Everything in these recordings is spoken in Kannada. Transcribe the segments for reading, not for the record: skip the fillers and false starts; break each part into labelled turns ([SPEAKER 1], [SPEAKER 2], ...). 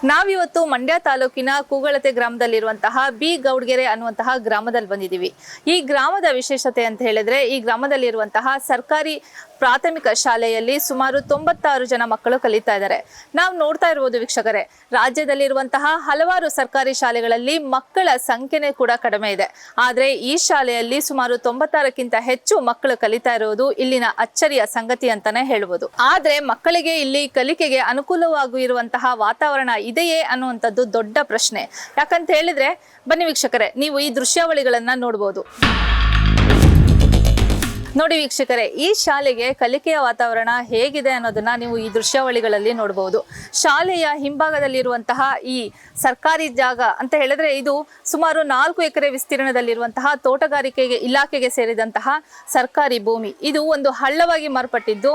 [SPEAKER 1] ನಾವಿವತ್ತು ಮಂಡ್ಯ ತಾಲೂಕಿನ ಕೂಗಳತೆ ಗ್ರಾಮದಲ್ಲಿರುವಂತಹ ಬಿ ಗೌಡ್ಗೆರೆ ಅನ್ನುವಂತಹ ಗ್ರಾಮದಲ್ಲಿ ಬಂದಿದ್ದೀವಿ. ಈ ಗ್ರಾಮದ ವಿಶೇಷತೆ ಅಂತ ಹೇಳಿದ್ರೆ ಈ ಗ್ರಾಮದಲ್ಲಿರುವಂತಹ ಸರ್ಕಾರಿ ಪ್ರಾಥಮಿಕ ಶಾಲೆಯಲ್ಲಿ ಸುಮಾರು 96 ಜನ ಮಕ್ಕಳು ಕಲಿತಾ ಇದ್ದಾರೆ. ನಾವು ನೋಡ್ತಾ ಇರಬಹುದು ವೀಕ್ಷಕರೇ, ರಾಜ್ಯದಲ್ಲಿರುವಂತಹ ಹಲವಾರು ಸರ್ಕಾರಿ ಶಾಲೆಗಳಲ್ಲಿ ಮಕ್ಕಳ ಸಂಖ್ಯೆನೇ ಕೂಡ ಕಡಿಮೆ ಇದೆ. ಆದ್ರೆ ಈ ಶಾಲೆಯಲ್ಲಿ ಸುಮಾರು 96ಕ್ಕಿಂತ ಹೆಚ್ಚು ಮಕ್ಕಳು ಕಲಿತಾ ಇರುವುದು ಇಲ್ಲಿನ ಅಚ್ಚರಿಯ ಸಂಗತಿ ಅಂತಾನೆ ಹೇಳ್ಬೋದು. ಆದ್ರೆ ಮಕ್ಕಳಿಗೆ ಇಲ್ಲಿ ಕಲಿಕೆಗೆ ಅನುಕೂಲವಾಗಿರುವಂತಹ ವಾತಾವರಣ ಇದೆಯೇ ಅನ್ನುವಂಥದ್ದು ದೊಡ್ಡ ಪ್ರಶ್ನೆ. ಯಾಕಂತ ಹೇಳಿದ್ರೆ ಬನ್ನಿ ವೀಕ್ಷಕರೇ, ನೀವು ಈ ದೃಶ್ಯಾವಳಿಗಳನ್ನ ನೋಡ್ಬೋದು. ನೋಡಿ ವೀಕ್ಷಕರೇ, ಈ ಶಾಲೆಗೆ ಕಲಿಕೆಯ ವಾತಾವರಣ ಹೇಗಿದೆ ಅನ್ನೋದನ್ನ ನೀವು ಈ ದೃಶ್ಯಾವಳಿಗಳಲ್ಲಿ ನೋಡಬಹುದು. ಶಾಲೆಯ ಹಿಂಭಾಗದಲ್ಲಿರುವಂತಹ ಈ ಸರ್ಕಾರಿ ಜಾಗ ಅಂತ ಹೇಳಿದ್ರೆ ಇದು ಸುಮಾರು 4 ಎಕರೆ ವಿಸ್ತೀರ್ಣದಲ್ಲಿರುವಂತಹ ತೋಟಗಾರಿಕೆಗೆ ಇಲಾಖೆಗೆ ಸೇರಿದಂತಹ ಸರ್ಕಾರಿ ಭೂಮಿ. ಇದು ಒಂದು ಹಳ್ಳವಾಗಿ ಮಾರ್ಪಟ್ಟಿದ್ದು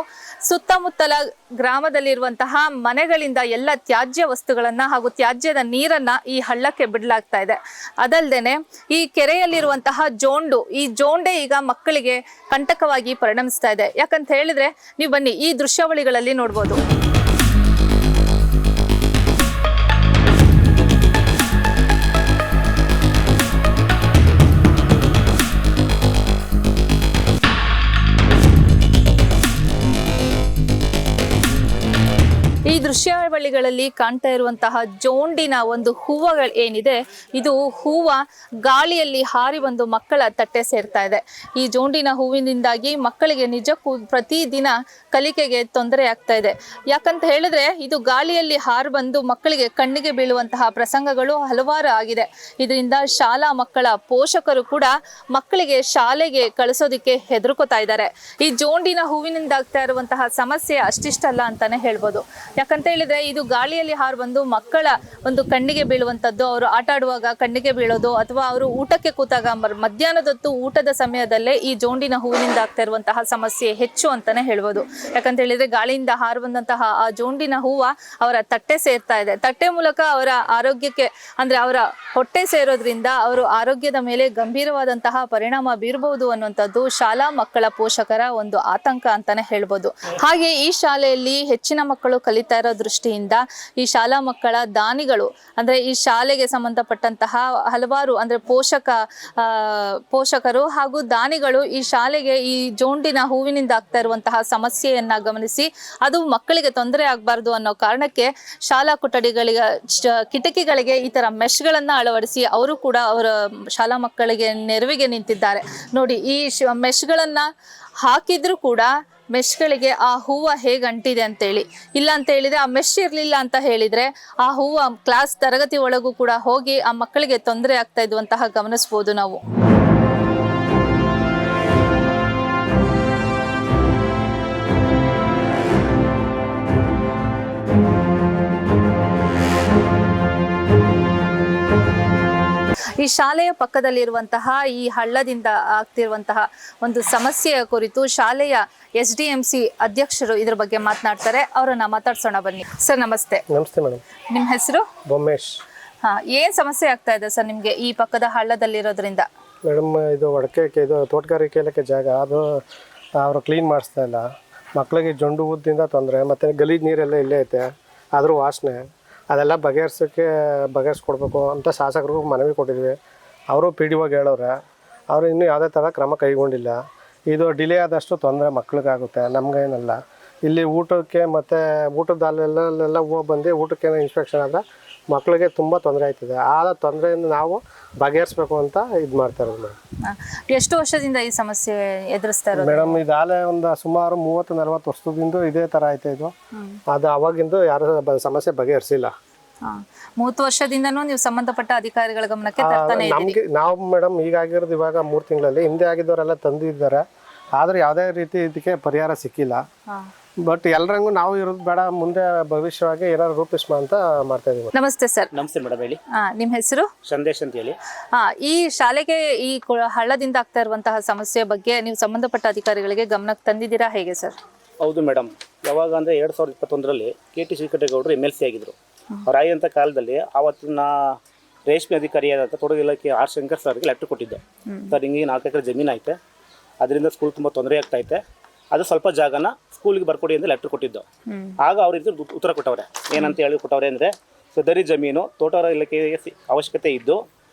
[SPEAKER 1] ಸುತ್ತಮುತ್ತಲ ಗ್ರಾಮದಲ್ಲಿರುವಂತಹ ಮನೆಗಳಿಂದ ಎಲ್ಲ ತ್ಯಾಜ್ಯ ವಸ್ತುಗಳನ್ನ ಹಾಗೂ ತ್ಯಾಜ್ಯದ ನೀರನ್ನ ಈ ಹಳ್ಳಕ್ಕೆ ಬಿಡಲಾಗ್ತಾ ಇದೆ. ಅದಲ್ಲದೆ ಈ ಕೆರೆಯಲ್ಲಿರುವಂತಹ ಜೋಂಡು, ಈ ಜೋಂಡೆ ಈಗ ಮಕ್ಕಳಿಗೆ ಕಂಟಕವಾಗಿ ಪರಿಣಮಿಸ್ತಾ ಇದೆ. ಯಾಕಂತ ಹೇಳಿದ್ರೆ ನೀವು ಬನ್ನಿ ಈ ದೃಶ್ಯಾವಳಿಗಳಲ್ಲಿ ನೋಡ್ಬೋದು. ಈ ದೃಶ್ಯಾವಳಿಗಳಲ್ಲಿ ಕಾಣ್ತಾ ಇರುವಂತಹ ಜೋಂಡಿನ ಒಂದು ಹೂವುಗಳು ಏನಿದೆ, ಇದು ಹೂವ ಗಾಳಿಯಲ್ಲಿ ಹಾರಿ ಬಂದು ಮಕ್ಕಳ ತಟ್ಟೆ ಸೇರ್ತಾ ಇದೆ. ಈ ಜೋಂಡಿನ ಹೂವಿನಿಂದಾಗಿ ಮಕ್ಕಳಿಗೆ ನಿಜಕ್ಕೂ ಪ್ರತಿದಿನ ಕಲಿಕೆಗೆ ತೊಂದರೆ ಆಗ್ತಾ ಇದೆ. ಯಾಕಂತ ಹೇಳಿದ್ರೆ ಇದು ಗಾಳಿಯಲ್ಲಿ ಹಾರಿ ಬಂದು ಮಕ್ಕಳಿಗೆ ಕಣ್ಣಿಗೆ ಬೀಳುವಂತಹ ಪ್ರಸಂಗಗಳು ಹಲವಾರು ಆಗಿದೆ. ಇದರಿಂದ ಶಾಲಾ ಮಕ್ಕಳ ಪೋಷಕರು ಕೂಡ ಮಕ್ಕಳಿಗೆ ಶಾಲೆಗೆ ಕಳಿಸೋದಿಕ್ಕೆ ಹೆದರ್ಕೋತಾ ಇದ್ದಾರೆ. ಈ ಜೋಂಡಿನ ಹೂವಿನಿಂದ ಆಗ್ತಾ ಇರುವಂತಹ ಸಮಸ್ಯೆ ಅಷ್ಟಿಷ್ಟಲ್ಲ ಅಂತಾನೆ ಹೇಳ್ಬೋದು. ಯಾಕಂತ ಹೇಳಿದ್ರೆ ಇದು ಗಾಳಿಯಲ್ಲಿ ಹಾರು ಬಂದು ಮಕ್ಕಳ ಒಂದು ಕಣ್ಣಿಗೆ ಬೀಳುವಂಥದ್ದು, ಅವರು ಆಟ ಆಡುವಾಗ ಕಣ್ಣಿಗೆ ಬೀಳೋದು, ಅಥವಾ ಅವರು ಊಟಕ್ಕೆ ಕೂತಾಗ ಮಧ್ಯಾಹ್ನದೊತ್ತು ಊಟದ ಸಮಯದಲ್ಲೇ ಈ ಜೋಂಡಿನ ಹೂವಿನಿಂದ ಆಗ್ತಾ ಇರುವಂತಹ ಸಮಸ್ಯೆ ಹೆಚ್ಚು ಅಂತಾನೆ ಹೇಳ್ಬೋದು. ಯಾಕಂತ ಹೇಳಿದ್ರೆ ಗಾಳಿಯಿಂದ ಹಾರು ಬಂದಂತಹ ಆ ಜೋಂಡಿನ ಹೂವ ಅವರ ತಟ್ಟೆ ಸೇರ್ತಾ ಇದೆ. ತಟ್ಟೆ ಮೂಲಕ ಅವರ ಆರೋಗ್ಯಕ್ಕೆ ಅಂದ್ರೆ ಅವರ ಹೊಟ್ಟೆ ಸೇರೋದ್ರಿಂದ ಅವರು ಆರೋಗ್ಯದ ಮೇಲೆ ಗಂಭೀರವಾದಂತಹ ಪರಿಣಾಮ ಬೀರಬಹುದು ಅನ್ನುವಂಥದ್ದು ಶಾಲಾ ಮಕ್ಕಳ ಪೋಷಕರ ಒಂದು ಆತಂಕ ಅಂತಾನೆ ಹೇಳ್ಬೋದು. ಹಾಗೆ ಈ ಶಾಲೆಯಲ್ಲಿ ಹೆಚ್ಚಿನ ಮಕ್ಕಳು ಕಲಿತಾ ಇರೋ ದೃಷ್ಟಿಯಿಂದ ಈ ಶಾಲಾ ಮಕ್ಕಳ ದಾನಿಗಳು ಅಂದ್ರೆ ಈ ಶಾಲೆಗೆ ಸಂಬಂಧಪಟ್ಟಂತಹ ಹಲವಾರು ಅಂದ್ರೆ ಪೋಷಕರು ಹಾಗೂ ದಾನಿಗಳು ಈ ಶಾಲೆಗೆ ಈ ಜೋಂಡಿನ ಹೂವಿನಿಂದ ಆಗ್ತಾ ಇರುವಂತಹ ಸಮಸ್ಯೆಯನ್ನ ಗಮನಿಸಿ ಅದು ಮಕ್ಕಳಿಗೆ ತೊಂದರೆ ಆಗಬಾರ್ದು ಅನ್ನೋ ಕಾರಣಕ್ಕೆ ಶಾಲಾ ಕೊಠಡಿಗಳಿಗೆ ಕಿಟಕಿಗಳಿಗೆ ಈ ತರ ಮೆಶ್ಗಳನ್ನ ಅಳವಡಿಸಿ ಅವರು ಕೂಡ ಅವರ ಶಾಲಾ ಮಕ್ಕಳಿಗೆ ನೆರವಿಗೆ ನಿಂತಿದ್ದಾರೆ. ನೋಡಿ, ಈ ಮೆಶ್ಗಳನ್ನ ಹಾಕಿದ್ರು ಕೂಡ ಮೆಶ್ಗಳಿಗೆ ಆ ಹೂವು ಹೇಗೆ ಅಂಟಿದೆ ಅಂತೇಳಿ, ಇಲ್ಲ ಅಂತ ಹೇಳಿದ್ರೆ ಆ ಮೆಶ್ ಇರಲಿಲ್ಲ ಅಂತ ಹೇಳಿದ್ರೆ ಆ ಹೂವು ಕ್ಲಾಸ್ ತರಗತಿ ಒಳಗೂ ಕೂಡ ಹೋಗಿ ಆ ಮಕ್ಕಳಿಗೆ ತೊಂದರೆ ಆಗ್ತಾ ಇದ್ದಂತಹ ಗಮನಿಸ್ಬೋದು ನಾವು. ಈ ಶಾಲೆಯ ಪಕ್ಕದಲ್ಲಿರುವಂತಹ ಈ ಹಳ್ಳದಿಂದ ಆಗ್ತಿರುವಂತಹ ಒಂದು ಸಮಸ್ಯೆಯ ಕುರಿತು ಶಾಲೆಯ SDMC ಅಧ್ಯಕ್ಷರು ಇದ್ರ ಬಗ್ಗೆ ಮಾತನಾಡ್ತಾರೆ. ಅವರನ್ನ ಮಾತಾಡ್ಸೋಣ ಬನ್ನಿ. ಸರ್ ನಮಸ್ತೆ.
[SPEAKER 2] ನಮಸ್ತೆ ಮೇಡಮ್.
[SPEAKER 1] ನಿಮ್ಮ ಹೆಸರು?
[SPEAKER 2] ಬೊಮ್ಮೇಶ್.
[SPEAKER 1] ಏನ್ ಸಮಸ್ಯೆ ಆಗ್ತಾ ಇದೆ ಸರ್ ನಿಮ್ಗೆ ಈ ಪಕ್ಕದ ಹಳ್ಳದಲ್ಲಿರೋದ್ರಿಂದ?
[SPEAKER 2] ಮೇಡಮ್, ಇದು ಇದು ತೋಟಗಾರಿಕೆ ಇಲಾಖೆ ಜಾಗ, ಅದು ಅವರು ಕ್ಲೀನ್ ಮಾಡಿಸ್ತಾ ಇಲ್ಲ. ಮಕ್ಕಳಿಗೆ ಜೊಂಡು ಊದಿಂದ ತೊಂದರೆ, ಮತ್ತು ಗಲೀಜು ನೀರೆಲ್ಲ ಇಲ್ಲೇ ಐತೆ, ಆದರೂ ವಾಸನೆ. ಅದೆಲ್ಲ ಬಗೆಹರಿಸ್ಕೊಡ್ಬೇಕು ಅಂತ ಶಾಸಕರಿಗೂ ಮನವಿ ಕೊಟ್ಟಿದ್ವಿ. ಅವರು PDO ಹೇಳೋರೆ, ಅವರು ಇನ್ನೂ ಯಾವುದೇ ಥರ ಕ್ರಮ ಕೈಗೊಂಡಿಲ್ಲ. ಇದು ಡಿಲೇ ಆದಷ್ಟು ತೊಂದರೆ ಮಕ್ಳಿಗಾಗುತ್ತೆ, ನಮಗೇನಲ್ಲ. ಇಲ್ಲಿ ಊಟಕ್ಕೆ ಮತ್ತು ಊಟದಲ್ಲೆಲ್ಲ ಹೂವು ಬಂದು ಊಟಕ್ಕೇನೋ ಇನ್ಸ್ಪೆಕ್ಷನ್ ಆದರೆ ಮಕ್ಕಳಿಗೆ ತುಂಬ ತೊಂದರೆ ಆಯ್ತದೆ. ಆ ತೊಂದರೆಯಿಂದ ನಾವು ಬಗೆಹರಿಸ್ಬೇಕು ಅಂತ ಇದು ಮಾಡ್ತಾ ಇರೋದು ಮೇಡಮ್.
[SPEAKER 1] ಎಷ್ಟು ವರ್ಷದಿಂದ ಈ ಸಮಸ್ಯೆ ಎದುರಿಸ್ತಾ ಇರೋದು
[SPEAKER 2] ಮೇಡಮ್? ಇದಾಗಲೇ ಒಂದು ಸುಮಾರು 30-40 ವರ್ಷದಿಂದ ಇದೇ ಥರ ಆಯ್ತಾ ಇದು. ಅದು ಅವಾಗಿಂದು ಯಾರು ಸಮಸ್ಯೆ ಬಗೆಹರಿಸಿಲ್ಲ.
[SPEAKER 1] 30 ವರ್ಷದಿಂದನೂ ನೀವು ಸಂಬಂಧಪಟ್ಟ ಅಧಿಕಾರಿಗಳ ಗಮನಕ್ಕೆ ತರ್ತಾನೆ
[SPEAKER 2] ನಮ್ಗೆ ನಾವು ಮೇಡಮ್ ಈಗಾಗಿರೋದು ಇವಾಗ 3 ತಿಂಗಳಲ್ಲಿ, ಹಿಂದೆ ಆಗಿದ್ದವರೆಲ್ಲ ತಂದಿದ್ದಾರೆ, ಆದ್ರೆ ಯಾವುದೇ ರೀತಿ ಇದಕ್ಕೆ ಪರಿಹಾರ ಸಿಕ್ಕಿಲ್ಲ. ಬಟ್ ಎಲ್ಲರಂಗೂ ನಾವು ಇರೋದು ಬೇಡ, ಮುಂದೆ ಭವಿಷ್ಯವಾಗಿ ಏನಾದ್ರು ರೂಪಿಸ್ಮ ಅಂತ ಮಾಡ್ತಾ ಇದೀವಿ.
[SPEAKER 1] ನಮಸ್ತೆ ಸರ್.
[SPEAKER 3] ನಮಸ್ತೆ ಮೇಡಮ್, ಹೇಳಿ.
[SPEAKER 1] ನಿಮ್ಮ ಹೆಸರು?
[SPEAKER 3] ಸಂದೇಶ್ ಅಂತ ಹೇಳಿ.
[SPEAKER 1] ಈ ಶಾಲೆಗೆ ಈ ಹಳ್ಳದಿಂದ ಆಗ್ತಾ ಇರುವಂತಹ ಸಮಸ್ಯೆ ಬಗ್ಗೆ ನೀವು ಸಂಬಂಧಪಟ್ಟ ಅಧಿಕಾರಿಗಳಿಗೆ ಗಮನಕ್ಕೆ ತಂದಿದ್ದೀರಾ, ಹೇಗೆ ಸರ್?
[SPEAKER 3] ಹೌದು ಮೇಡಮ್, ಯಾವಾಗ ಅಂದರೆ 2021ರಲ್ಲಿ KT ಶ್ರೀಕಂಠೇಗೌಡರು MLC ಆಗಿದ್ರು. ಅವ್ರು ಆಗಿದ್ದಂಥ ಕಾಲದಲ್ಲಿ ಆವತ್ತಿನ ರೇಷ್ಮೆ ಅಧಿಕಾರಿಯಾದಂಥ ತೋಟದ ಇಲಾಖೆ R ಶಂಕರ್ ಸರ್ಗೆ ಲೆಟ್ರ್ ಕೊಟ್ಟಿದ್ದೆ. ಸರ್ ಹಿಂಗೆ 4 ಎಕರೆ ಜಮೀನು ಐತೆ, ಅದರಿಂದ ಸ್ಕೂಲ್ ತುಂಬ ತೊಂದರೆ ಆಗ್ತೈತೆ, ಅದು ಸ್ವಲ್ಪ ಜಾಗನ ಸ್ಕೂಲಿಗೆ ಬರ್ಕೊಡಿ ಅಂತ ಲೆಟ್ರ್ ಕೊಟ್ಟಿದ್ದು. ಆಗ ಅವ್ರ ಉತ್ತರ ಕೊಟ್ಟವ್ರೆ. ಏನಂತ ಹೇಳಿ ಕೊಟ್ಟವ್ರೆ ಅಂದರೆ, ಸದರಿ ಜಮೀನು ತೋಟಗಾರಿಕೆ ಇಲಾಖೆಗೆ ಅವಶ್ಯಕತೆ ಇದ್ದು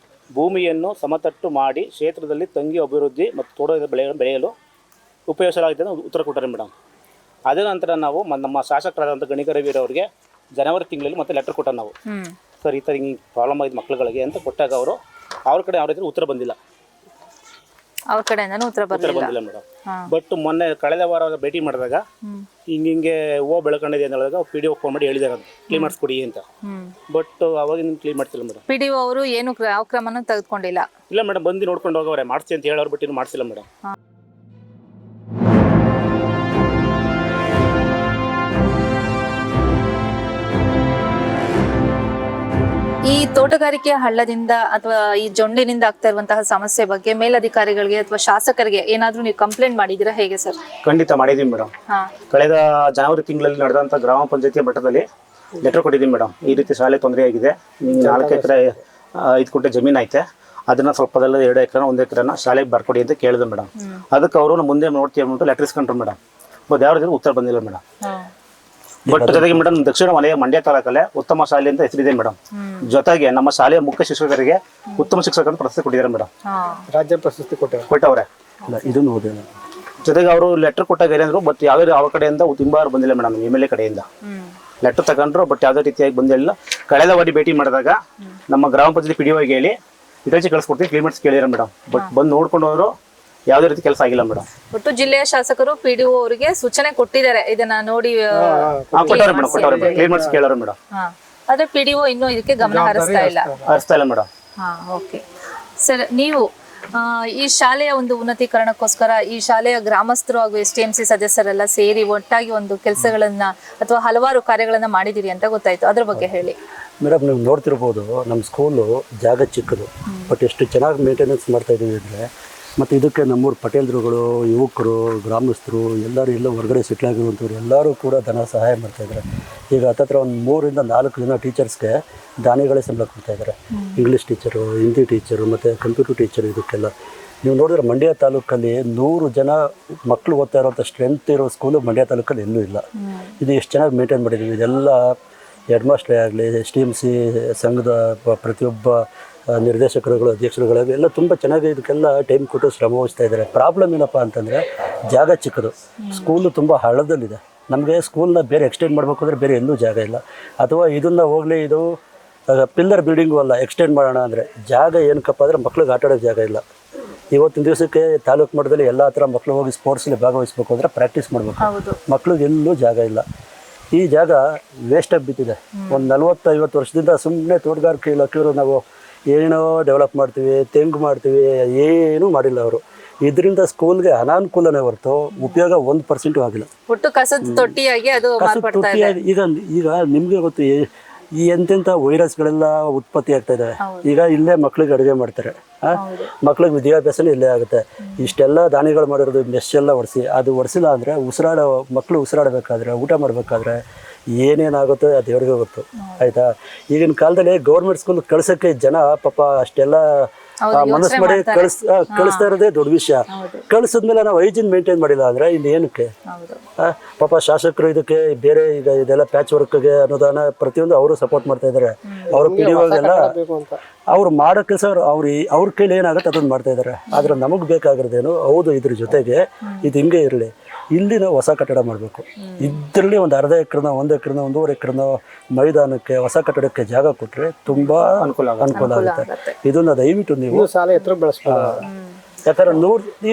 [SPEAKER 3] ಭೂಮಿಯನ್ನು ಸಮತಟ್ಟು ಮಾಡಿ ಕ್ಷೇತ್ರದಲ್ಲಿ ತಂಗಿ ಅಭಿವೃದ್ಧಿ ಮತ್ತು ತೋಟದ ಬೆಳೆಗಳನ್ನು ಬೆಳೆಯಲು ಉಪಯೋಗಿಸಲಾಗಿದೆ ಅಂತ ಉತ್ತರ ಕೊಟ್ಟರೆ ಮೇಡಮ್. ಅದೇ ನಂತರ ನಾವು ನಮ್ಮ ಶಾಸಕರಾದಂಥ ಗಣಿಗರವೀರ್ ಅವರಿಗೆ ಜನವರಿ ತಿಂಗಳಲ್ಲಿ ಮತ್ತೆ ಲೆಟರ್ ಕೊಟ್ಟ ನಾವು, ಸರ್ ಈ ಥರ ಹಿಂಗೆ ಪ್ರಾಬ್ಲಮ್ ಆಗಿದೆ ಮಕ್ಕಳುಗಳಿಗೆ ಅಂತ ಕೊಟ್ಟಾಗ ಅವ್ರ ಕಡೆ ಅವ್ರ ಹತ್ರ ಉತ್ತರ ಬಂದಿಲ್ಲ,
[SPEAKER 1] ಅವ್ರ ಕಡೆಯಿಂದನೂ ಉತ್ತರ
[SPEAKER 3] ಬಂದಿಲ್ಲ ಮೇಡಮ್. ಬಟ್ ಮೊನ್ನೆ ಕಳೆದ ವಾರ ಭೇಟಿ ಮಾಡಿದಾಗ ಹಿಂಗೆ ಹೂವು ಬೆಳ್ಕೊಂಡಿದೆ ಅಂತ ಹೇಳಿದಾಗ PDO ಫೋನ್ ಮಾಡಿ ಹೇಳಿದಾರೆ ಕ್ಲೀನ್ ಮಾಡಿಸ್ಕೊಡಿ ಅಂತ. ಬಟ್ ಅವಾಗ ನಿಮ್ಗೆ ಕ್ಲೀನ್ ಮಾಡ್ತಿಲ್ಲ ಮೇಡಮ್.
[SPEAKER 1] PDO ಅವರು ಏನು ಯಾವ ಕ್ರಮನೂ ತೆಗೆದುಕೊಂಡಿಲ್ಲ.
[SPEAKER 3] ಇಲ್ಲ ಮೇಡಮ್, ಬಂದು ನೋಡ್ಕೊಂಡು ಹೋಗವ್ರೆ, ಮಾಡಿಸಿ ಅಂತ ಹೇಳೋರು ಬಟ್ ಇನ್ನು ಮಾಡಿಸಿಲ್ಲ ಮೇಡಮ್.
[SPEAKER 1] ಈ ತೋಟಗಾರಿಕೆ ಹಳ್ಳದಿಂದ ಅಥವಾ ಈ ಜೊಂಡಿನಿಂದ ಆಗ್ತಾ ಇರುವಂತಹ ಸಮಸ್ಯೆ ಬಗ್ಗೆ ಮೇಲಧಿಕಾರಿಗಳಿಗೆ ಅಥವಾ ಶಾಸಕರಿಗೆ ಏನಾದ್ರೂ ನೀವು ಕಂಪ್ಲೇಂಟ್ ಮಾಡಿದ್ದೀರಾ, ಹೇಗೆ ಸರ್?
[SPEAKER 3] ಖಂಡಿತ ಮಾಡಿದೀವಿ ಮೇಡಮ್. ಕಳೆದ ಜನವರಿ ತಿಂಗಳಲ್ಲಿ ನಡೆದಂತ ಗ್ರಾಮ ಪಂಚಾಯತಿ ಮಟ್ಟದಲ್ಲಿ ಲೆಟರ್ ಕೊಟ್ಟಿದ್ದೀವಿ ಮೇಡಮ್. ಈ ರೀತಿ ಶಾಲೆ ತೊಂದರೆ ಆಗಿದೆ, 4 ಎಕರೆ 5 ಗುಂಟೆ ಜಮೀನು ಐತೆ, ಅದನ್ನ ಸ್ವಲ್ಪದಲ್ಲ 2 ಎಕರೆ 1 ಎಕರೆನ ಶಾಲೆಗೆ ಬರ್ಕೊಡಿ ಅಂತ ಕೇಳಿದೆ ಮೇಡಮ್. ಅದಕ್ಕೆ ಅವರು ಮುಂದೆ ನೋಡ್ತೀವಿ ಅಂದ್ಬಿಟ್ಟು ಲೆಟರ್ ಇಸ್ಕೊಂಡ್ರು ಮೇಡಮ್. ಬಟ್ ಯಾವ ಉತ್ತರ ಬಂದಿಲ್ಲ ಮೇಡಮ್. ಬಟ್ ಜೊತೆಗೆ ಮೇಡಮ್ ದಕ್ಷಿಣ ವಲಯ ಮಂಡ್ಯ ತಾಲೂಕಲ್ಲೇ ಉತ್ತಮ ಶಾಲೆ ಅಂತ ಹೆಸರಿದೆ ಮೇಡಮ್. ಜೊತೆಗೆ ನಮ್ಮ ಶಾಲೆಯ ಮುಖ್ಯ ಶಿಕ್ಷಕರಿಗೆ ಉತ್ತಮ ಶಿಕ್ಷಕರ ಪ್ರಶಸ್ತಿ ಕೊಟ್ಟಿದ್ದಾರೆ ಮೇಡಮ್.
[SPEAKER 2] ರಾಜ್ಯ ಪ್ರಶಸ್ತಿ
[SPEAKER 3] ಕೊಟ್ಟವ್ರೆ. ಇದನ್ನು ಓದಿಲ್ಲ. ಜೊತೆಗೆ ಅವರು ಲೆಟರ್ ಕೊಟ್ಟಾಗ ಏನಂದ್ರು, ಬಟ್ ಯಾವುದೇ ಅವ್ರ ಕಡೆಯಿಂದ ತಿಂಬಾರು ಬಂದಿಲ್ಲ ಮೇಡಮ್. MLA ಕಡೆಯಿಂದ ಲೆಟರ್ ತಗೊಂಡ್ರು, ಬಟ್ ಯಾವುದೇ ರೀತಿಯಾಗಿ ಬಂದಿಲ್ಲ. ಕಳೆದ ವಾಡಿ ಭೇಟಿ ಮಾಡಿದಾಗ ನಮ್ಮ ಗ್ರಾಮ ಪಂಚಾಯತಿ PDO ಹೇಳಿ ಇಟಾಚಿ ಕಳಿಸ್ಕೊಡ್ತೀವಿ ಕ್ಲೀನ್ಮೆಂಟ್ಸ್ ಕೇಳಿದಾರೆ ಮೇಡಮ್. ಬಟ್ ಬಂದು ನೋಡ್ಕೊಂಡು ಹೋದ್ರು, ಯಾವುದೇ ರೀತಿ ಕೆಲಸ ಆಗಿಲ್ಲ ಮೇಡಮ್.
[SPEAKER 1] ಒಟ್ಟು ಜಿಲ್ಲೆಯ ಶಾಸಕರು PDO ಅವರಿಗೆ ಸೂಚನೆ ಕೊಟ್ಟಿದ್ದಾರೆ, ಇದನ್ನ ನೋಡಿ
[SPEAKER 3] ಕೊಟ್ಟವ್ರೆ ಮೇಡಮ್, ಕೊಟ್ಟವ್ರೆ ಕ್ಲೀನ್ಮೆಂಟ್ಸ್ ಕೇಳೋರು ಮೇಡಮ್.
[SPEAKER 1] ಆದ್ರೆ PDO ಇನ್ನೂ ಇದಕ್ಕೆ ಗಮನ ಹರಿಸ್ತಾ ಇಲ್ಲ
[SPEAKER 3] ಮೇಡಮ್.
[SPEAKER 1] ಓಕೆ ಸರ್, ನೀವು ಈ ಶಾಲೆಯ ಒಂದು ಉನ್ನತೀಕರಣಕ್ಕೋಸ್ಕರ ಈ ಶಾಲೆಯ ಗ್ರಾಮಸ್ಥರು ಹಾಗೂ STMC ಸದಸ್ಯರೆಲ್ಲ ಸೇರಿ ಒಟ್ಟಾಗಿ ಒಂದು ಕೆಲಸಗಳನ್ನ ಅಥವಾ ಹಲವಾರು ಕಾರ್ಯಗಳನ್ನ ಮಾಡಿದಿರಿ ಅಂತ ಗೊತ್ತಾಯ್ತು, ಅದ್ರ ಬಗ್ಗೆ ಹೇಳಿ
[SPEAKER 4] ಮೇಡಮ್. ನೀವು ನೋಡ್ತಿರ್ಬೋದು, ನಮ್ಮ ಸ್ಕೂಲು ಜಾಗ ಚಿಕ್ಕದು, ಬಟ್ ಎಷ್ಟು ಚೆನ್ನಾಗಿ ಮೇಂಟೆನೆನ್ಸ್ ಮಾಡ್ತಾ ಇದೀವಿ ಅಂದರೆ, ಮತ್ತು ಇದಕ್ಕೆ ನಮ್ಮೂರು ಪಟೇಲ್ರುಗಳು, ಯುವಕರು, ಗ್ರಾಮಸ್ಥರು ಎಲ್ಲ ಹೊರಗಡೆ ಸೆಟ್ಲ್ ಆಗಿರುವಂಥವ್ರು ಎಲ್ಲರೂ ಕೂಡ ಧನ ಸಹಾಯ ಮಾಡ್ತಾಯಿದ್ದಾರೆ. ಈಗ ಹತ್ತತ್ರ ಒಂದು 3 ರಿಂದ 4 ಜನ ಟೀಚರ್ಸ್ಗೆ ದಾನಿಗಳೇ ಸಂಬಳ ಕೊಡ್ತಾಯಿದ್ದಾರೆ. ಇಂಗ್ಲೀಷ್ ಟೀಚರು, ಹಿಂದಿ ಟೀಚರು ಮತ್ತು ಕಂಪ್ಯೂಟರ್ ಟೀಚರು. ಇದಕ್ಕೆಲ್ಲ ನೀವು ನೋಡಿದ್ರೆ ಮಂಡ್ಯ ತಾಲೂಕಲ್ಲಿ 100 ಜನ ಮಕ್ಕಳು ಓದ್ತಾ ಇರೋಂಥ ಸ್ಟ್ರೆಂತ್ ಇರೋ ಸ್ಕೂಲು ಮಂಡ್ಯ ತಾಲೂಕಲ್ಲಿ ಎಲ್ಲೂ ಇಲ್ಲ. ಇದು ಎಷ್ಟು ಚೆನ್ನಾಗಿ ಮೇಂಟೈನ್ ಮಾಡಿದ್ದೀವಿ. ಇದೆಲ್ಲ ಹೆಡ್ ಮಾಸ್ಟ್ರೇ ಆಗಲಿ, STMC ಸಂಘದ ಪ್ರತಿಯೊಬ್ಬ ನಿರ್ದೇಶಕರುಗಳು, ಅಧ್ಯಕ್ಷರುಗಳಾಗಲಿ ಎಲ್ಲ ತುಂಬ ಚೆನ್ನಾಗಿ ಇದಕ್ಕೆಲ್ಲ ಟೈಮ್ ಕೊಟ್ಟು ಶ್ರಮ ವಹಿಸ್ತಾ ಇದ್ದಾರೆ. ಪ್ರಾಬ್ಲಮ್ ಏನಪ್ಪ ಅಂತಂದರೆ, ಜಾಗ ಚಿಕ್ಕದು, ಸ್ಕೂಲು ತುಂಬ ಹಳ್ಳದಲ್ಲಿದೆ. ನಮಗೆ ಸ್ಕೂಲ್ನ ಬೇರೆ ಎಕ್ಸ್ಟೆಂಡ್ ಮಾಡಬೇಕು ಅಂದರೆ ಬೇರೆ ಎಲ್ಲೂ ಜಾಗ ಇಲ್ಲ. ಅಥವಾ ಇದನ್ನು ಹೋಗಲಿ, ಇದು ಪಿಲ್ಲರ್ ಬಿಲ್ಡಿಂಗು ಅಲ್ಲ, ಎಕ್ಸ್ಟೆಂಡ್ ಮಾಡೋಣ ಅಂದರೆ ಜಾಗ ಏನಕ್ಕಪ್ಪ ಅಂದರೆ ಮಕ್ಳಿಗೆ ಆಟ ಆಡೋಕ್ಕೆ ಜಾಗ ಇಲ್ಲ. ಇವತ್ತಿನ ದಿವಸಕ್ಕೆ ತಾಲೂಕು ಮಟ್ಟದಲ್ಲಿ ಎಲ್ಲ ಥರ ಮಕ್ಕಳು ಹೋಗಿ ಸ್ಪೋರ್ಟ್ಸಲ್ಲಿ ಭಾಗವಹಿಸಬೇಕು ಅಂದರೆ ಪ್ರಾಕ್ಟೀಸ್ ಮಾಡಬೇಕು, ಮಕ್ಳಿಗೆ ಎಲ್ಲೂ ಜಾಗ ಇಲ್ಲ. ಈ ಜಾಗ ವೇಸ್ಟಾಗಿ ಬಿದ್ದಿದೆ. ಒಂದು 40-50 ವರ್ಷದಿಂದ ಸುಮ್ಮನೆ ತೋಟಗಾರಿಕೆ ಇಲಾಖೆಯವರು ನಾವು ಏನೋ ಡೆವಲಪ್ ಮಾಡ್ತೀವಿ, ತೆಂಗು ಮಾಡ್ತೀವಿ, ಏನೂ ಮಾಡಿಲ್ಲ ಅವರು. ಇದರಿಂದ ಸ್ಕೂಲ್ಗೆ ಅನಾನುಕೂಲನೇ ಹೊರತು ಉಪಯೋಗ 1% ಆಗಿಲ್ಲ.
[SPEAKER 1] ಒಟ್ಟು ಕಸದ ತೊಟ್ಟಿಯಾಗಿ ಅದು
[SPEAKER 4] ಈಗ ನಿಮಗೆ ಗೊತ್ತು, ಈ ಎಂತೆಂಥ ವೈರಸ್ಗಳೆಲ್ಲ ಉತ್ಪತ್ತಿ ಆಗ್ತಾ ಇದ್ದಾವೆ. ಈಗ ಇಲ್ಲೇ ಮಕ್ಳಿಗೆ ಅಡುಗೆ ಮಾಡ್ತಾರೆ, ಮಕ್ಳಿಗೆ ವಿದ್ಯಾಭ್ಯಾಸನೂ ಇಲ್ಲೇ ಆಗುತ್ತೆ. ಇಷ್ಟೆಲ್ಲ ದಾನಿಗಳು ಮಾಡಿರೋದು ಮೆಸ್ ಎಲ್ಲ ಒರೆಸಿಲ್ಲ ಅಂದರೆ ಮಕ್ಕಳು ಉಸಿರಾಡಬೇಕಾದ್ರೆ, ಊಟ ಮಾಡಬೇಕಾದ್ರೆ ಏನೇನಾಗುತ್ತೋ ಅದು ದೇವ್ರಿಗೆ ಗೊತ್ತು, ಆಯಿತಾ. ಈಗಿನ ಕಾಲದಲ್ಲಿ ಗೌರ್ಮೆಂಟ್ ಸ್ಕೂಲ್ ಕಳ್ಸೋಕ್ಕೆ ಜನ ಪಾಪ ಅಷ್ಟೆಲ್ಲ ಮನಸ್ಸು ಮಾಡಿ ಕಳಿಸ್ತಾ ಇರೋದೇ ದೊಡ್ಡ ವಿಷಯ. ಕಳಿಸಿದ್ಮೇಲೆ ನಾವು ಹೈಜೀನ್ ಮೇಂಟೈನ್ ಮಾಡಿಲ್ಲ ಅಂದರೆ ಇಲ್ಲಿ ಏನಕ್ಕೆ? ಪಾಪ ಶಾಸಕರು ಇದಕ್ಕೆ ಬೇರೆ ಈಗ ಇದೆಲ್ಲ ಪ್ಯಾಚ್ ವರ್ಕ್ಗೆ ಅನುದಾನ ಪ್ರತಿಯೊಂದು ಅವರು ಸಪೋರ್ಟ್ ಮಾಡ್ತಾ ಇದ್ದಾರೆ. ಅವರು PDO ಎಲ್ಲ ಅವ್ರು ಮಾಡೋ ಕೆಲಸ ಅವ್ರ ಕೈಲಿ ಏನಾಗುತ್ತೆ ಅದನ್ನು ಮಾಡ್ತಾ ಇದ್ದಾರೆ. ಆದರೆ ನಮಗೆ ಬೇಕಾಗಿರೋದೇನು, ಹೌದು ಇದ್ರ ಜೊತೆಗೆ ಇದು ಹಿಂಗೆ ಇರಲಿ, ಇಲ್ಲಿ ನಾವು ಹೊಸ ಕಟ್ಟಡ ಮಾಡಬೇಕು. ಇದರಲ್ಲಿ ಒಂದು ಅರ್ಧ ಎಕರೆನೋ 1 ಎಕರೆನೋ 1.5 ಎಕರೆನೋ ಮೈದಾನಕ್ಕೆ ಹೊಸ ಕಟ್ಟಡಕ್ಕೆ ಜಾಗ ಕೊಟ್ಟರೆ ತುಂಬ ಅನುಕೂಲ ಆಗುತ್ತೆ. ಇದನ್ನು ದಯವಿಟ್ಟು ನೀವು
[SPEAKER 2] ಶಾಲೆ ಹತ್ರ ಬೆಳೆಸ್ಬೋದು.
[SPEAKER 4] ಯಾಕಂದ್ರೆ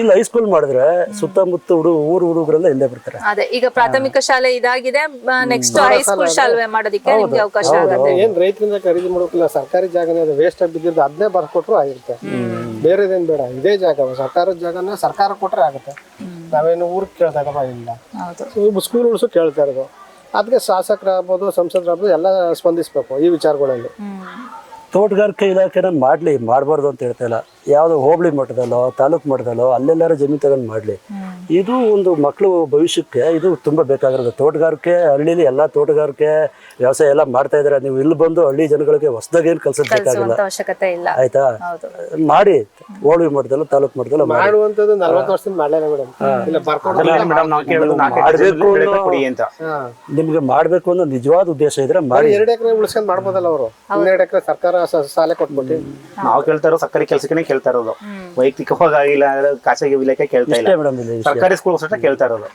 [SPEAKER 4] ಇಲ್ಲಿ ಹೈಸ್ಕೂಲ್ ಮಾಡಿದ್ರೆ ಸುತ್ತಮುತ್ತ ಹುಡುಗರೆಲ್ಲ ಇಲ್ಲೇ ಬರ್ತಾರೆ.
[SPEAKER 1] ಅದೇ ಈಗ ಪ್ರಾಥಮಿಕ ಶಾಲೆ ಇದಾಗಿದೆ, ನೆಕ್ಸ್ಟ್ ಹೈಸ್ಕೂಲ್ ಶಾಲೆ ಮಾಡೋದಕ್ಕೆ ನಿಮ್ಗೆ ಅವಕಾಶ ಆಗುತ್ತೆ.
[SPEAKER 2] ಏನ್ ರೈತರಿಂದ ಖರೀದಿ ಮಾಡೋಕಿಲ್ಲ, ಸರ್ಕಾರಿ ಜಾಗನೇ ಅದು ವೇಸ್ಟ್ ಆಗಿ ಬಿದ್ದಿದ್ದು, ಅದನ್ನೇ ಬರ್ಕೊಟ್ರು ಆಗಿರುತ್ತೆ. ಬೇರೆದೇನ್ ಬೇಡ, ಇದೇ ಜಾಗ ಸರ್ಕಾರದ ಜಾಗನ ಸರ್ಕಾರ ಕೊಟ್ರೆ ಆಗುತ್ತೆ. ನಾವೇನು ಊರಿಗೆ ಕೇಳ್ತಾ ಇಲ್ಲ, ಸ್ಕೂಲ್ ಉಳಿಸು ಕೇಳ್ತಾ ಇರೋದು. ಅದಕ್ಕೆ ಶಾಸಕರಾಗ್ಬೋದು, ಸಂಸದರಾಗ್ಬೋದು ಎಲ್ಲ ಸ್ಪಂದಿಸ್ಬೇಕು ಈ ವಿಚಾರಗಳಲ್ಲಿ.
[SPEAKER 4] ತೋಟಗಾರಿಕೆ ಇಲಾಖೆನ ಮಾಡಬಾರ್ದು ಅಂತ ಹೇಳ್ತಾ ಇಲ್ಲ. ಯಾವುದೋ ಹೋಬಳಿ ಮಟ್ಟದಲ್ಲೋ ತಾಲೂಕು ಮಟ್ಟದಲ್ಲೋ ಅಲ್ಲೆಲ್ಲಾರು ಜಮೀನು ತಗೊಂಡು ಮಾಡಲಿ. ಇದು ಒಂದು ಮಕ್ಕಳು ಭವಿಷ್ಯಕ್ಕೆ ಇದು ತುಂಬ ಬೇಕಾಗಿರೋದು. ತೋಟಗಾರಿಕೆ ಹಳ್ಳಿಲಿ ಎಲ್ಲ ತೋಟಗಾರಿಕೆ ವ್ಯವಸಾಯ ಎಲ್ಲ ಮಾಡ್ತಾ ಇದ್ದಾರೆ. ನೀವು ಇಲ್ಲಿ ಬಂದು ಹಳ್ಳಿ ಜನಗಳಿಗೆ ಹೊಸದಾಗಿ ಏನು ಕಲ್ಸೋದು ಬೇಕಾಗಿಲ್ಲ,
[SPEAKER 1] ಅವಶ್ಯಕತೆ ಇಲ್ಲ.
[SPEAKER 4] ಆಯ್ತಾ? ಮಾಡಿ ಹೋಬಳಿ ಮಟ್ಟದಲ್ಲೋ ತಾಲೂಕು ಮಟ್ಟದಲ್ಲೋ
[SPEAKER 2] ಮಾಡುವಂಥದ್ದು 40 ವರ್ಷದಿಂದ ಮಾಡಲೇನೆ ಮೇಡಮ್. ಇಲ್ಲ
[SPEAKER 4] ನಿಮ್ಗೆ ಮಾಡಬೇಕು ಅನ್ನೋ ನಿಜವಾದ ಉದ್ದೇಶ ಇದ್ರೆ ಮಾಡಿ.
[SPEAKER 2] 2 ಎಕರೆ ಉಳಿಸ್ಕೊಂಡು ಮಾಡ್ಬೋದಲ್ಲ ಅವರು. 12 ಎಕರೆ ಸರ್ಕಾರ ಸಾಲ ಕೊಟ್ಬಿಟ್ಟು
[SPEAKER 3] ನಾವು ಕೇಳ್ತಾ ಇರೋ ಸರ್ಕಾರಿ ಕೆಲಸಕ್ಕೆ ಕೇಳ್ತಾ ಇರೋದು, ವೈಯಕ್ತಿಕವಾಗಿ ಆಗಿಲ್ಲ ಖಾಸಗಿ ಇಲಾಖೆ ಕೇಳ್ತಾ ಇಲ್ಲ. ಸರ್ಕಾರಿ ಸ್ಕೂಲ್ ಕೇಳ್ತಾ ಇರೋದು.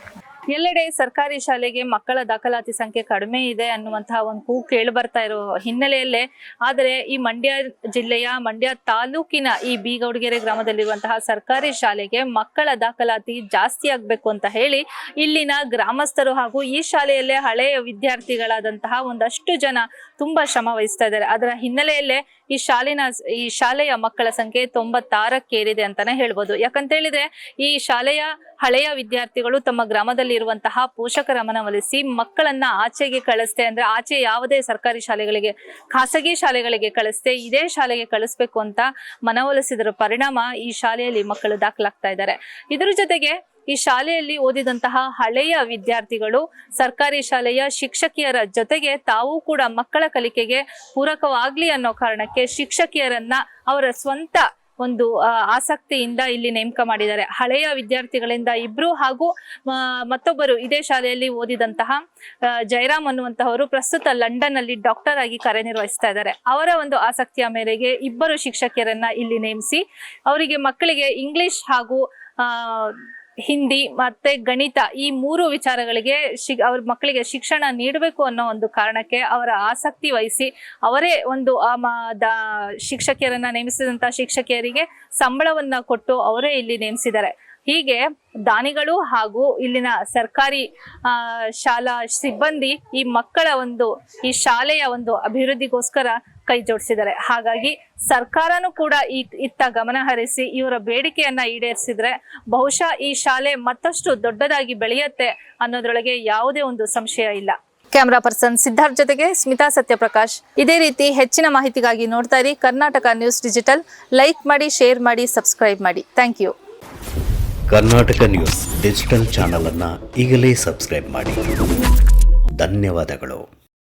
[SPEAKER 1] ಎಲ್ಲೆಡೆ ಸರ್ಕಾರಿ ಶಾಲೆಗೆ ಮಕ್ಕಳ ದಾಖಲಾತಿ ಸಂಖ್ಯೆ ಕಡಿಮೆ ಇದೆ ಅನ್ನುವಂತಹ ಒಂದು ಕೂಗು ಕೇಳಿ ಬರ್ತಾ ಇರೋ ಹಿನ್ನೆಲೆಯಲ್ಲೇ ಆದರೆ ಈ ಮಂಡ್ಯ ಜಿಲ್ಲೆಯ ಮಂಡ್ಯ ತಾಲೂಕಿನ ಈ ಬಿ ಗೌಡಗೆರೆ ಗ್ರಾಮದಲ್ಲಿರುವಂತಹ ಸರ್ಕಾರಿ ಶಾಲೆಗೆ ಮಕ್ಕಳ ದಾಖಲಾತಿ ಜಾಸ್ತಿ ಆಗ್ಬೇಕು ಅಂತ ಹೇಳಿ ಇಲ್ಲಿನ ಗ್ರಾಮಸ್ಥರು ಹಾಗೂ ಈ ಶಾಲೆಯಲ್ಲೇ ಹಳೆಯ ವಿದ್ಯಾರ್ಥಿಗಳಾದಂತಹ ಒಂದಷ್ಟು ಜನ ತುಂಬಾ ಶ್ರಮ ವಹಿಸ್ತಾ ಇದ್ದಾರೆ. ಅದರ ಹಿನ್ನೆಲೆಯಲ್ಲೇ ಈ ಶಾಲೆಯ ಮಕ್ಕಳ ಸಂಖ್ಯೆ 96ಕ್ಕೇರಿದೆ ಅಂತಾನೆ ಹೇಳ್ಬೋದು. ಯಾಕಂತ ಹೇಳಿದ್ರೆ ಈ ಶಾಲೆಯ ಹಳೆಯ ವಿದ್ಯಾರ್ಥಿಗಳು ತಮ್ಮ ಗ್ರಾಮದಲ್ಲಿ ಇರುವಂತಹ ಪೋಷಕರ ಮನವೊಲಿಸಿ ಮಕ್ಕಳನ್ನ ಆಚೆಗೆ ಕಳಿಸ್ತೆ, ಅಂದ್ರೆ ಆಚೆ ಯಾವುದೇ ಸರ್ಕಾರಿ ಶಾಲೆಗಳಿಗೆ ಖಾಸಗಿ ಶಾಲೆಗಳಿಗೆ ಕಳಿಸ್ತೆ ಇದೇ ಶಾಲೆಗೆ ಕಳಿಸ್ಬೇಕು ಅಂತ ಮನವೊಲಿಸಿದರ ಪರಿಣಾಮ ಈ ಶಾಲೆಯಲ್ಲಿ ಮಕ್ಕಳು ದಾಖಲಾಗ್ತಾ ಇದ್ದಾರೆ. ಇದರ ಜೊತೆಗೆ ಈ ಶಾಲೆಯಲ್ಲಿ ಓದಿದಂತಹ ಹಳೆಯ ವಿದ್ಯಾರ್ಥಿಗಳು ಸರ್ಕಾರಿ ಶಾಲೆಯ ಶಿಕ್ಷಕಿಯರ ಜೊತೆಗೆ ತಾವು ಕೂಡ ಮಕ್ಕಳ ಕಲಿಕೆಗೆ ಪೂರಕವಾಗ್ಲಿ ಅನ್ನೋ ಕಾರಣಕ್ಕೆ ಶಿಕ್ಷಕಿಯರನ್ನ ಅವರ ಸ್ವಂತ ಒಂದು ಆಸಕ್ತಿಯಿಂದ ಇಲ್ಲಿ ನೇಮಕ ಮಾಡಿದ್ದಾರೆ. ಹಳೆಯ ವಿದ್ಯಾರ್ಥಿಗಳಿಂದ 2 ಹಾಗೂ ಮತ್ತೊಬ್ಬರು ಇದೇ ಶಾಲೆಯಲ್ಲಿ ಓದಿದಂತಹ ಜಯರಾಮ್ ಅನ್ನುವಂತಹವರು ಪ್ರಸ್ತುತ ಲಂಡನ್ ಅಲ್ಲಿ ಡಾಕ್ಟರ್ ಆಗಿ ಕಾರ್ಯನಿರ್ವಹಿಸ್ತಾ ಇದ್ದಾರೆ. ಅವರ ಒಂದು ಆಸಕ್ತಿಯ ಮೇರೆಗೆ 2 ಶಿಕ್ಷಕಿಯರನ್ನ ಇಲ್ಲಿ ನೇಮಿಸಿ ಅವರಿಗೆ ಮಕ್ಕಳಿಗೆ ಇಂಗ್ಲಿಷ್ ಹಾಗೂ ಹಿಂದಿ ಮತ್ತೆ ಗಣಿತ ಈ 3 ವಿಚಾರಗಳಿಗೆ ಅವ್ರ ಮಕ್ಕಳಿಗೆ ಶಿಕ್ಷಣ ನೀಡಬೇಕು ಅನ್ನೋ ಒಂದು ಕಾರಣಕ್ಕೆ ಅವರ ಆಸಕ್ತಿ ವಹಿಸಿ ಅವರೇ ಒಂದು ಶಿಕ್ಷಕಿಯರನ್ನ ನೇಮಿಸಿದಂತಹ ಶಿಕ್ಷಕಿಯರಿಗೆ ಸಂಬಳವನ್ನ ಕೊಟ್ಟು ಅವರೇ ಇಲ್ಲಿ ನೇಮಿಸಿದ್ದಾರೆ. ಹೀಗೆ ದಾನಿಗಳು ಹಾಗೂ ಇಲ್ಲಿನ ಸರ್ಕಾರಿ ಶಾಲಾ ಸಿಬ್ಬಂದಿ ಈ ಮಕ್ಕಳ ಈ ಶಾಲೆಯ ಒಂದು ಅಭಿವೃದ್ಧಿಗೋಸ್ಕರ ಕೈ ಜೋಡಿಸಿದ್ದಾರೆ. ಹಾಗಾಗಿ ಸರ್ಕಾರನೂ ಕೂಡ ಇತ್ತ ಗಮನ ಹರಿಸಿ ಇವರ ಬೇಡಿಕೆಯನ್ನ ಈಡೇರಿಸಿದ್ರೆ ಬಹುಶಃ ಈ ಶಾಲೆ ಮತ್ತಷ್ಟು ದೊಡ್ಡದಾಗಿ ಬೆಳೆಯುತ್ತೆ ಅನ್ನೋದ್ರೊಳಗೆ ಯಾವುದೇ ಒಂದು ಸಂಶಯ ಇಲ್ಲ. ಕ್ಯಾಮರಾ ಪರ್ಸನ್ ಸಿದ್ಧಾರ್ಥ್ ಜೊತೆಗೆ ಸ್ಮಿತಾ ಸತ್ಯಪ್ರಕಾಶ್. ಇದೇ ರೀತಿ ಹೆಚ್ಚಿನ ಮಾಹಿತಿಗಾಗಿ ನೋಡ್ತಾ ಇರಿ ಕರ್ನಾಟಕ ನ್ಯೂಸ್ ಡಿಜಿಟಲ್. ಲೈಕ್ ಮಾಡಿ, ಶೇರ್ ಮಾಡಿ, ಸಬ್ಸ್ಕ್ರೈಬ್ ಮಾಡಿ. Thank you.
[SPEAKER 5] Karnataka news digital channel ಅನ್ನು ಈಗಲೇ ಸಬ್ಸ್ಕ್ರೈಬ್ ಮಾಡಿ. ಧನ್ಯವಾದಗಳು.